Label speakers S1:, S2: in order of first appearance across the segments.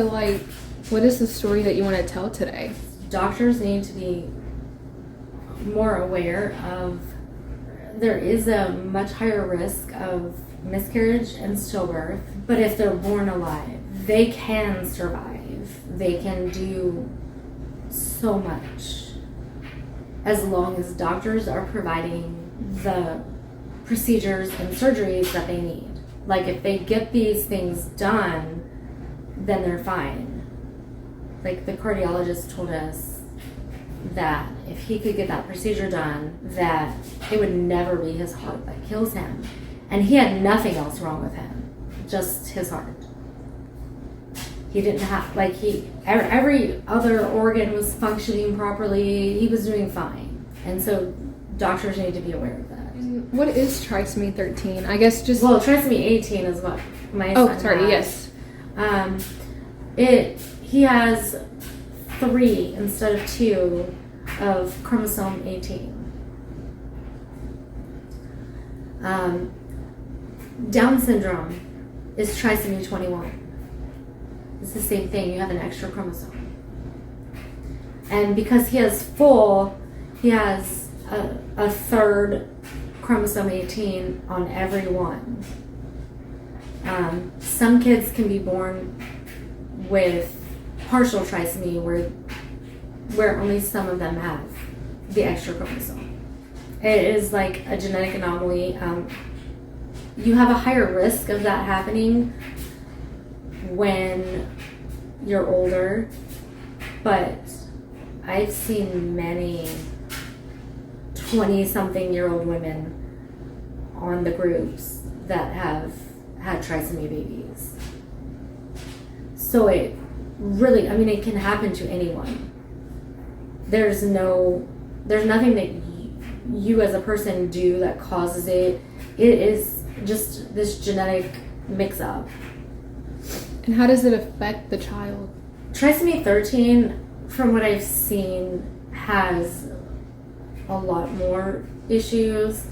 S1: So, like, what is the story that you want to tell today?
S2: Doctors need to be more aware of there is a much higher risk of miscarriage and stillbirth, but if they're born alive, they can survive. They can do so much as long as doctors are providing the procedures and surgeries that they need. Like, if they get these things done, then they're fine. Like, the cardiologist told us that if he could get that procedure done, that it would never be his heart that kills him. And he had nothing else wrong with him, just his heart. He didn't have, like, every other organ was functioning properly. He was doing fine. And so doctors need to be aware of that.
S1: And what is trisomy 13? I guess just...
S2: Well, trisomy 18 is what my son has.
S1: Yes.
S2: He has 3 instead of 2 of chromosome 18. Down syndrome is trisomy 21. It's the same thing. You have an extra chromosome. And because he has he has a third chromosome 18 on every one. Some kids can be born with partial trisomy where only some of them have the extra chromosome. It is like a genetic anomaly. You have a higher risk of that happening when you're older, but I've seen many 20-something-year-old women on the groups that have had trisomy babies. So it really, I mean, it can happen to anyone. There's nothing that you as a person do that causes it. It is just this genetic mix-up.
S1: And how does it affect the child?
S2: Trisomy 13, from what I've seen, has a lot more issues.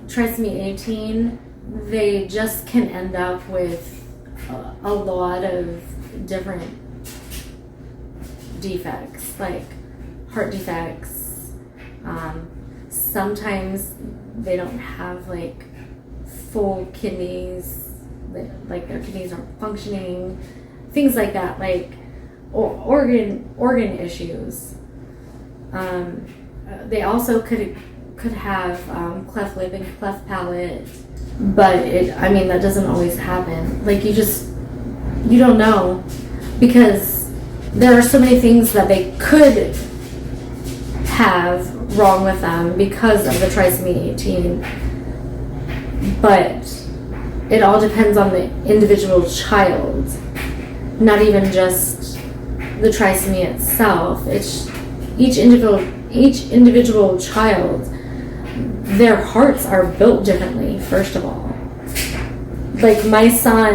S2: Trisomy 18, they just can end up with a lot of different defects, like heart defects. Sometimes they don't have like full kidneys, like their kidneys aren't functioning, things like that, like organ issues. They also could have cleft lip and cleft palate, but that doesn't always happen. Like, you don't know, because there are so many things that they could have wrong with them because of the trisomy 18, but it all depends on the individual child, not even just the trisomy itself. It's each individual child, their hearts are built differently, first of all. Like, my son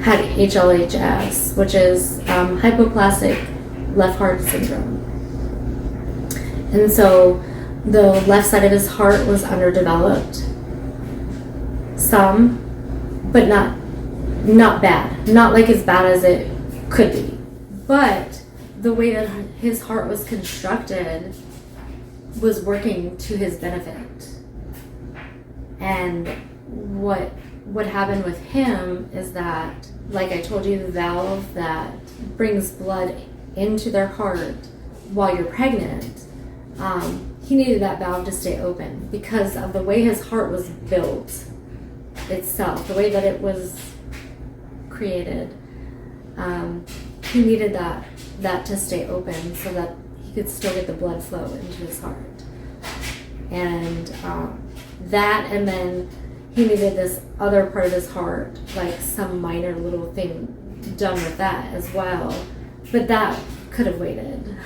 S2: had HLHS, which is hypoplastic left heart syndrome. And so the left side of his heart was underdeveloped. Some, but not bad. Not like as bad as it could be. But the way that his heart was constructed was working to his benefit. And what happened with him is that, like I told you, the valve that brings blood into their heart while you're pregnant, he needed that valve to stay open because of the way his heart was built itself, the way that it was created. He needed that to stay open so that he could still get the blood flow into his heart. And that, and then he needed this other part of his heart, like some minor little thing done with that as well. But that could have waited.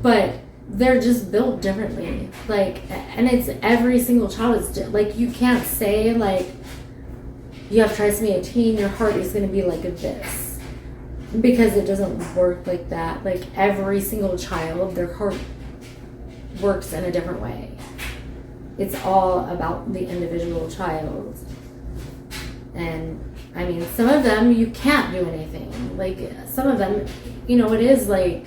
S2: But they're just built differently. Like, and it's every single child is like, you can't say like, you have trisomy 18, your heart is going to be like this, because it doesn't work like that. Like, every single child, their heart works in a different way. It's all about the individual child. And I mean, some of them you can't do anything. Like, some of them, it is like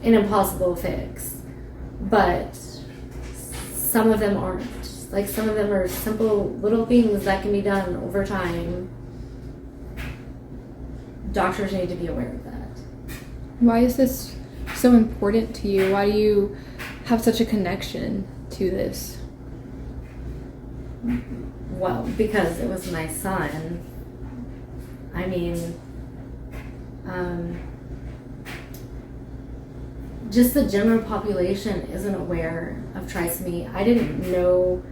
S2: an impossible fix. But some of them aren't. Like, some of them are simple little things that can be done over time. Doctors need to be aware of that.
S1: Why is this so important to you? Why do you have such a connection to this?
S2: Well, because it was my son. I mean, just the general population isn't aware of trisomy. I didn't know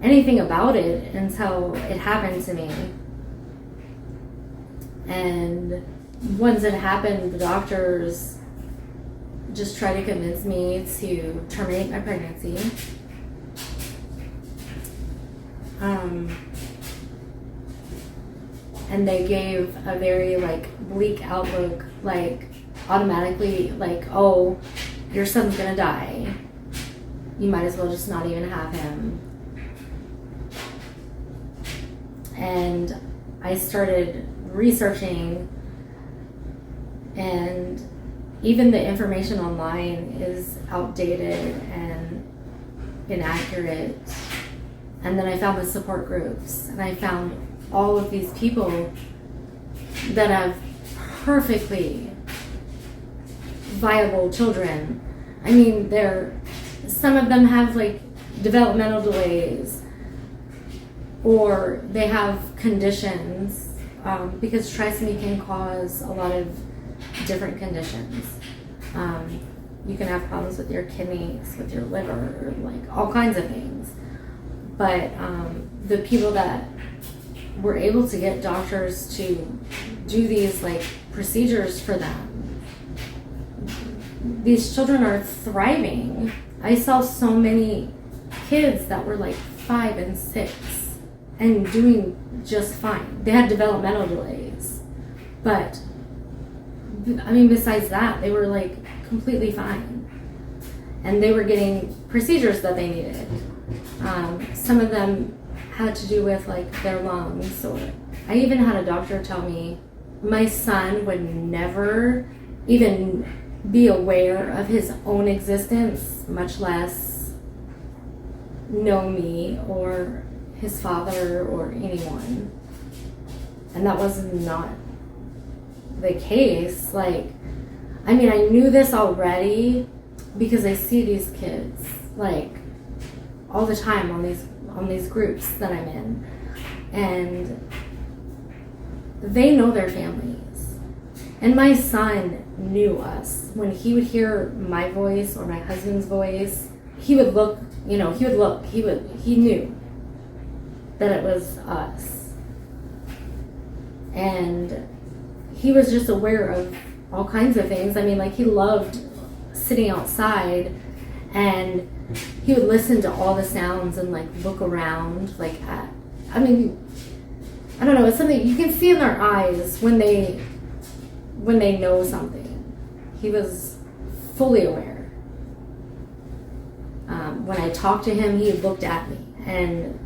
S2: anything about it until it happened to me. And once it happened, the doctors just tried to convince me to terminate my pregnancy. And they gave a very bleak outlook, automatically, oh, your son's gonna die. You might as well just not even have him. And I started researching, and even the information online is outdated and inaccurate. And then I found the support groups, and I found all of these people that have perfectly viable children. I mean, some of them have developmental delays, or they have conditions, because trisomy can cause a lot of different conditions. You can have problems with your kidneys, with your liver, all kinds of things. But the people that were able to get doctors to do these procedures for them, these children are thriving. I saw so many kids that were 5 and 6 and doing just fine. They had developmental delays, but I mean, besides that, they were completely fine, and they were getting procedures that they needed. Some of them had to do with their lungs, or I even had a doctor tell me my son would never even be aware of his own existence, much less know me or his father or anyone. And that was not the case. I mean, I knew this already because I see these kids all the time on these groups that I'm in, and they know their families. And my son knew us. When he would hear my voice or my husband's voice, he would look, he knew that it was us. And he was just aware of all kinds of things. I mean, he loved sitting outside, and he would listen to all the sounds and look around I mean, I don't know, it's something you can see in their eyes when they know something. He was fully aware. When I talked to him, he looked at me. And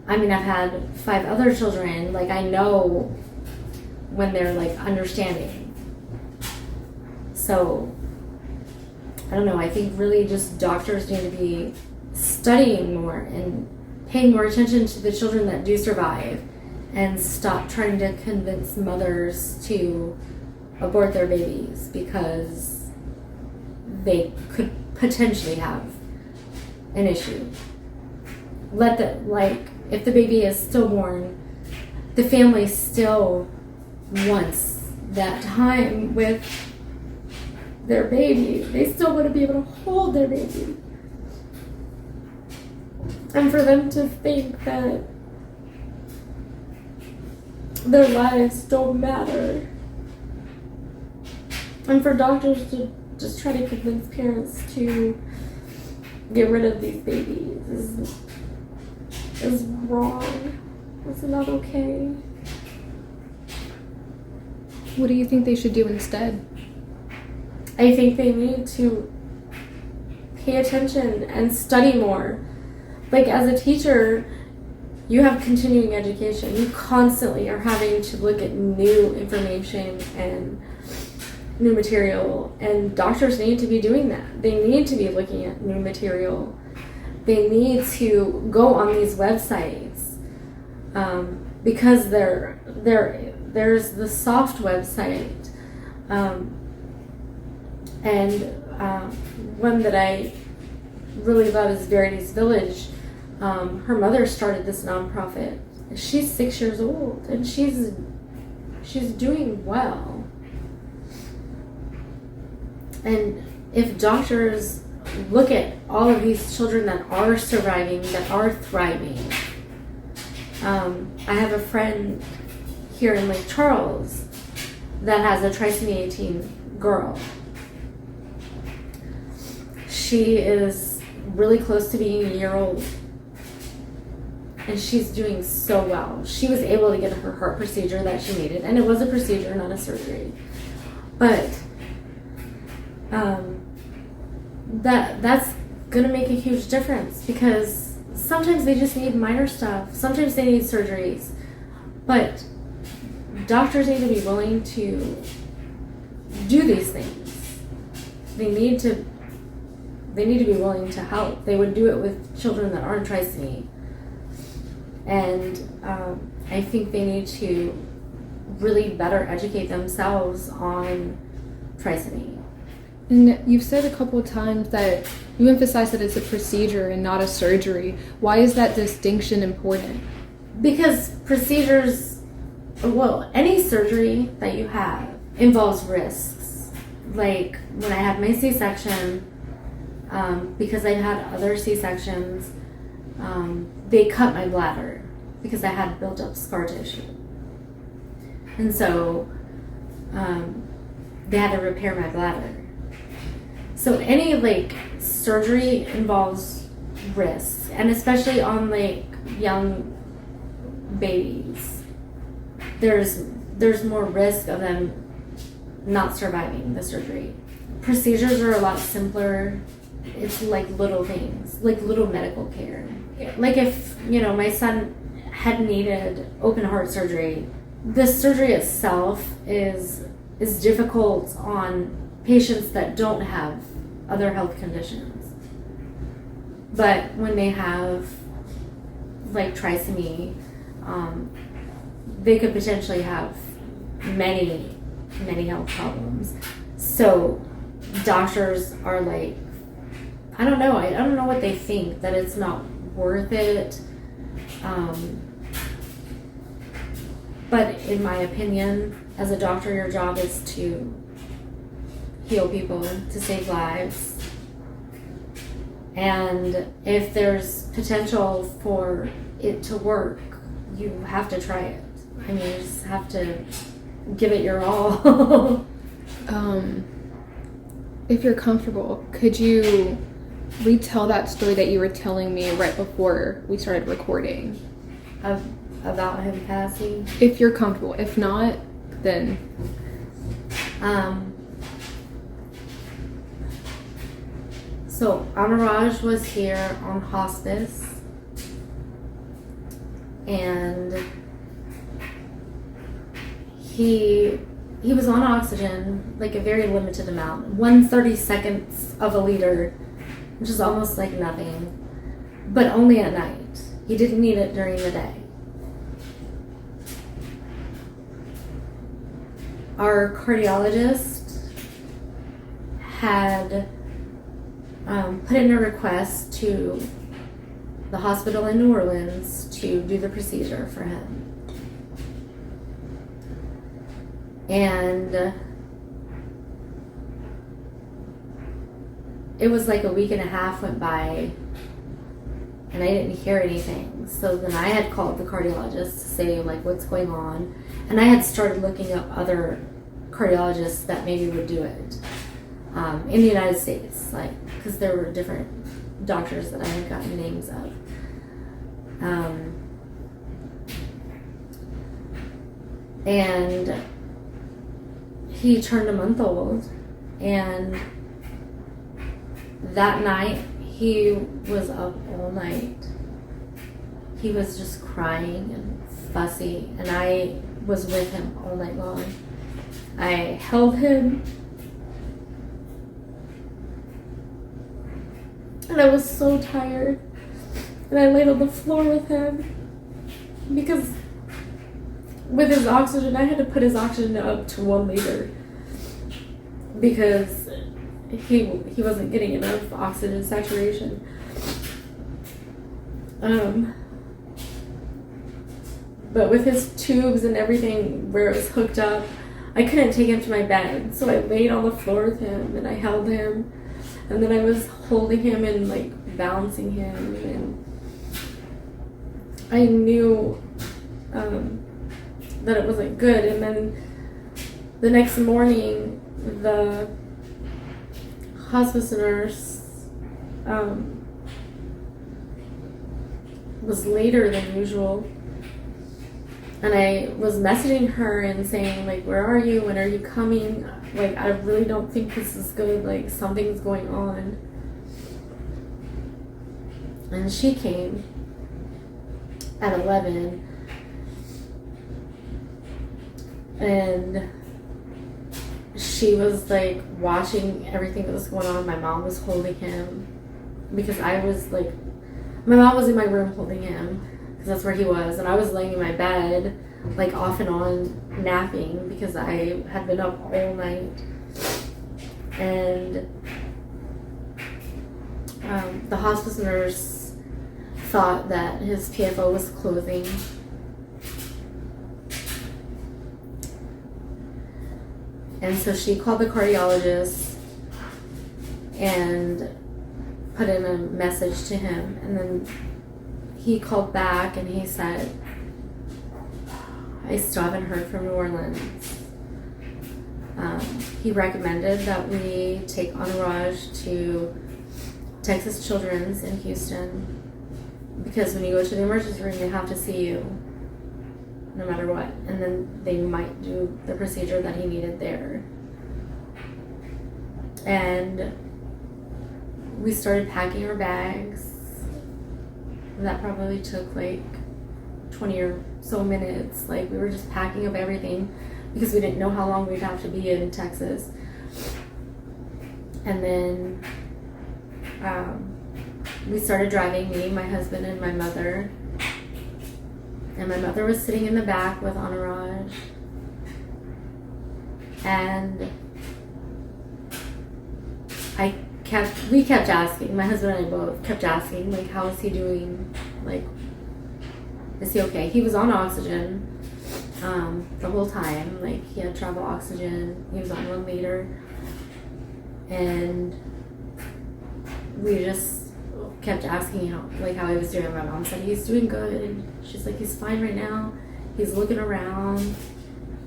S2: I mean, I've had 5 other children. I know when they're understanding. So I don't know, I think really just doctors need to be studying more and paying more attention to the children that do survive, and stop trying to convince mothers to abort their babies because they could potentially have an issue. If the baby is stillborn, the family still wants that time with their baby. They still want to be able to hold their baby. And for them to think that their lives don't matter. And for doctors to just try to convince parents to get rid of these babies is wrong. It's not okay.
S1: What do you think they should do instead?
S2: I think they need to pay attention and study more. As a teacher, you have continuing education. You constantly are having to look at new information and new material, and doctors need to be doing that. They need to be looking at new material. They need to go on these websites, because there's the soft website, and one that I really love is Verity's Village. Her mother started this nonprofit. She's 6 years old, and she's doing well. And if doctors look at all of these children that are surviving, that are thriving, I have a friend here in Lake Charles that has a trisomy 18 girl. She is really close to being a year old, and she's doing so well. She was able to get her heart procedure that she needed, and it was a procedure, not a surgery. But that's gonna make a huge difference, because sometimes they just need minor stuff. Sometimes they need surgeries, but doctors need to be willing to do these things. They need to be willing to help. They would do it with children that aren't trisomy. And I think they need to really better educate themselves on trisomy.
S1: And you've said a couple of times that you emphasize that it's a procedure and not a surgery. Why is that distinction important?
S2: Because procedures, well, any surgery that you have involves risks. Like when I had my C-section, because I'd had other C-sections, they cut my bladder because I had built up scar tissue. And so they had to repair my bladder. So any surgery involves risks, and especially on young babies, there's more risk of them not surviving the surgery. Procedures are a lot simpler. It's like little things, like little medical care. Like if, my son had needed open heart surgery, the surgery itself is difficult on patients that don't have other health conditions. But when they have trisomy, they could potentially have many health problems. So doctors are I don't know what they think, that it's not worth it. But in my opinion, as a doctor, your job is to heal people, to save lives. And if there's potential for it to work, you have to try it. I mean, you just have to give it your all.
S1: If you're comfortable, could you retell that story that you were telling me right before we started recording?
S2: About him passing?
S1: If you're comfortable. If not, then...
S2: So Amiraj was here on hospice, and he was on oxygen, a very limited amount, 1/32 of a liter, which is almost like nothing, but only at night. He didn't need it during the day. Our cardiologist had put in a request to the hospital in New Orleans to do the procedure for him. And it was a week and a half went by, and I didn't hear anything. So then I had called the cardiologist to say what's going on, and I had started looking up other cardiologists that maybe would do it in the United States, because there were different doctors that I had gotten names of. And he turned a month old, and that night he was up all night. he was just crying and fussy, and I was with him all night long. I held him, and I was so tired, and I laid on the floor with him because with his oxygen, I had to put his oxygen up to 1 liter because he wasn't getting enough oxygen saturation. But with his tubes and everything where it was hooked up, I couldn't take him to my bed, so I laid on the floor with him and I held him, and then I was holding him and like bouncing him, and I knew that it wasn't good. And then the next morning, the hospice nurse was later than usual, and I was messaging her and saying, like, where are you? When are you coming? Like, I really don't think this is good. Like, something's going on. And she came at 11, and she was like watching everything that was going on. My mom was holding him because I was like, my mom was in my room holding him because that's where he was, and I was laying in my bed like off and on napping because I had been up all night. And the hospice nurse thought that his PFO was closing, and so she called the cardiologist and put in a message to him, and then he called back and he said, I still haven't heard from New Orleans. He recommended that we take Entourage to Texas Children's in Houston because when you go to the emergency room, they have to see you no matter what, and then they might do the procedure that he needed there. And we started packing our bags. That probably took like 20 or so minutes. Like, we were just packing up everything because we didn't know how long we'd have to be in Texas. And then we started driving, me, my husband, and my mother. And my mother was sitting in the back with Entourage. And we kept asking, my husband and I both kept asking, like, how is he doing? Like, is he okay? He was on oxygen the whole time. Like, he had travel oxygen. He was on 1 liter. And we just kept asking how he was doing. My mom said he's doing good. And she's like, he's fine right now. He's looking around.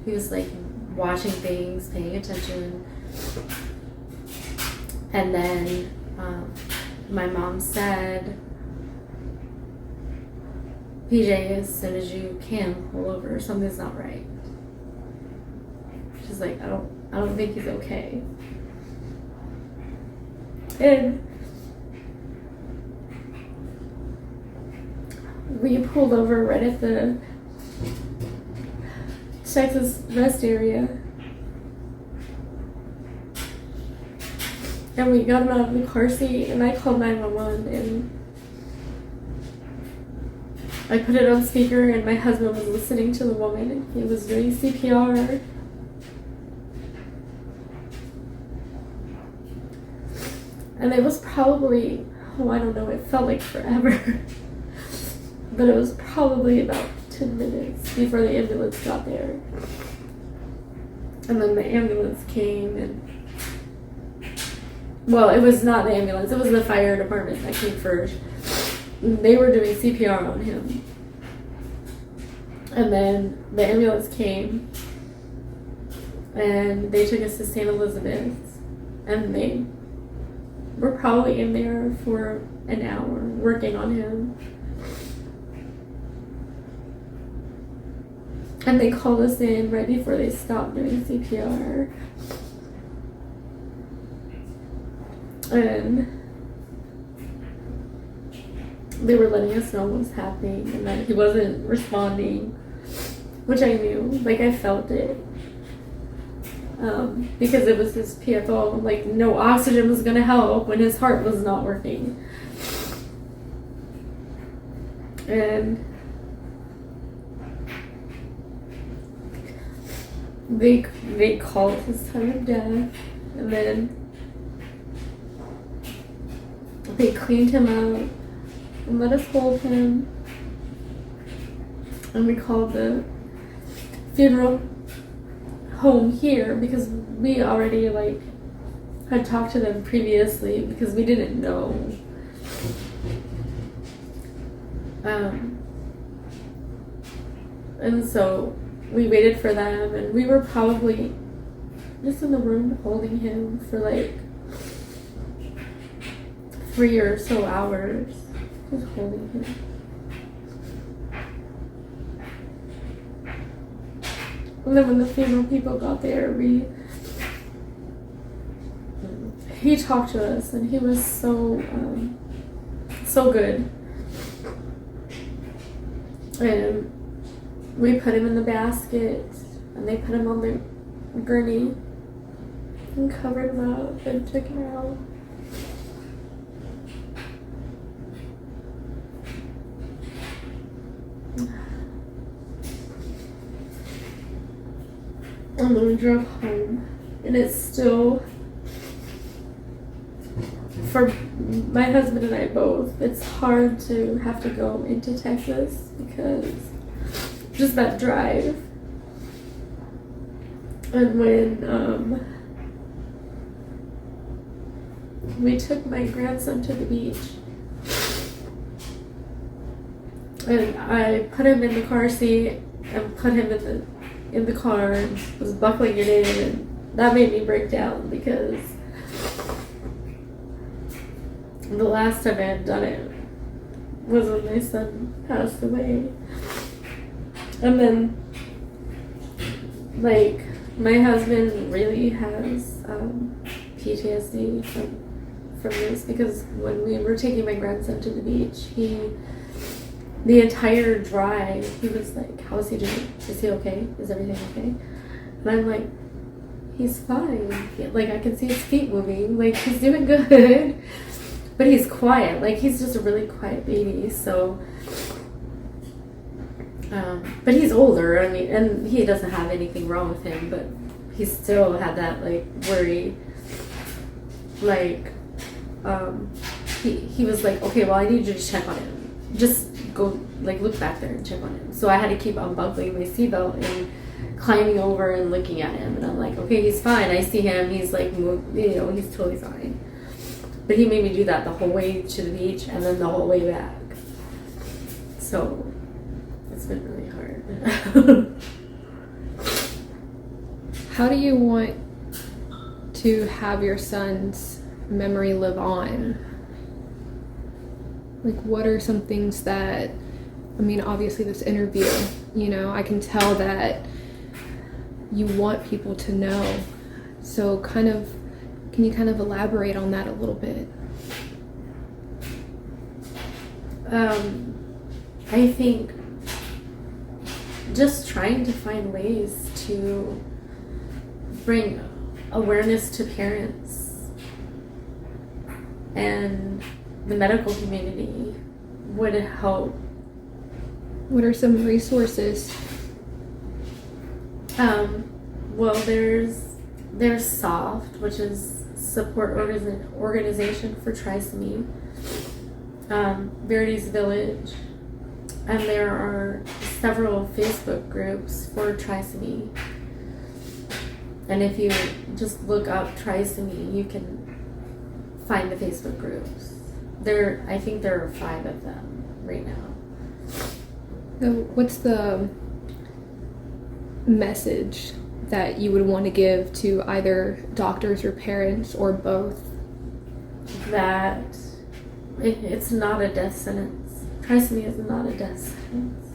S2: He was like watching things, paying attention. And then my mom said, PJ, as soon as you can, pull over. Something's not right. She's like, I don't think he's okay. And we pulled over right at the Texas rest area. And we got him out of the car seat, and I called 911, and I put it on speaker, and my husband was listening to the woman, and he was doing CPR. And it was probably, I don't know, it felt like forever. But it was probably about 10 minutes before the ambulance got there. And then the ambulance came, and well, it was not the ambulance, it was the fire department that came first. They were doing CPR on him. And then the ambulance came, and they took us to St. Elizabeth, and they were probably in there for an hour working on him. And they called us in right before they stopped doing CPR. And they were letting us know what was happening and that he wasn't responding, which I knew, like I felt it. Because it was his PFO, like no oxygen was gonna help when his heart was not working. And they called his time of death, and then they cleaned him up and let us hold him. And we called the funeral home here because we already like had talked to them previously because we didn't know. And so we waited for them, and we were probably just in the room holding him for like 3 or so hours, just holding him. And then when the funeral people got there, he talked to us, and he was so good. And we put him in the basket, and they put him on the gurney and covered him up and took him out. And then we drove home, and it's still, for my husband and I both, it's hard to have to go into Texas because just that drive. And when we took my grandson to the beach, and I put him in the car seat and put him in the car and was buckling it in, and that made me break down because the last time I had done it was when my son passed away. And then, like, my husband really has PTSD from this because when we were taking my grandson to the beach, the entire drive, he was like, how is he doing? Is he okay? Is everything okay? And I'm like, he's fine. Like, I can see his feet moving. Like, he's doing good. But he's quiet. Like, he's just a really quiet baby. So, but he's older. I mean, and he doesn't have anything wrong with him. But he still had that, like, worry. Like, he was like, okay, well, I need you to check on him. Just go, like, look back there and check on him. So I had to keep unbuckling my seatbelt and climbing over and looking at him. And I'm like, okay, he's fine. I see him. He's like, he's totally fine. But he made me do that the whole way to the beach and then the whole way back. So it's been really hard.
S1: How do you want to have your son's memory live on? Like, what are some things that, I mean, obviously this interview, I can tell that you want people to know. So can you kind of elaborate on that a little bit?
S2: I think just trying to find ways to bring awareness to parents and the medical community would help.
S1: What are some resources?
S2: Well, there's SOFT, which is support organization for trisomy, Verity's Village, and there are several Facebook groups for trisomy. And if you just look up trisomy, you can find the Facebook groups. I think there are 5 of them right now.
S1: So what's the message that you would want to give to either doctors or parents or both?
S2: That it's not a death sentence. Trisomy is not a death sentence.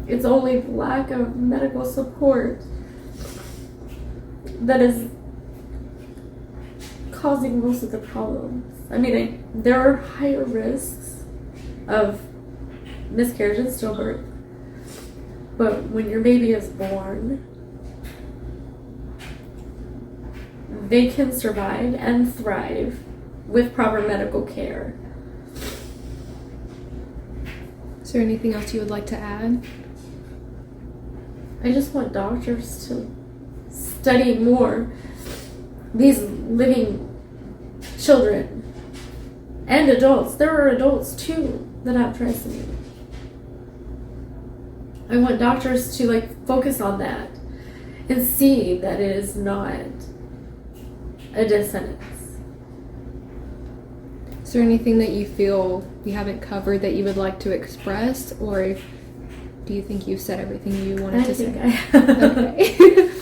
S2: It's only the lack of medical support that is causing most of the problems. I mean, there are higher risks of miscarriage and stillbirth. But when your baby is born, they can survive and thrive with proper medical care.
S1: Is there anything else you would like to add?
S2: I just want doctors to study more these living children and adults. There are adults too that have trisomy. I want doctors to focus on that and see that it is not a dissonance.
S1: Is there anything that you feel we haven't covered that you would like to express, or do you think you've said everything you wanted to say?
S2: I think I have.
S1: Okay.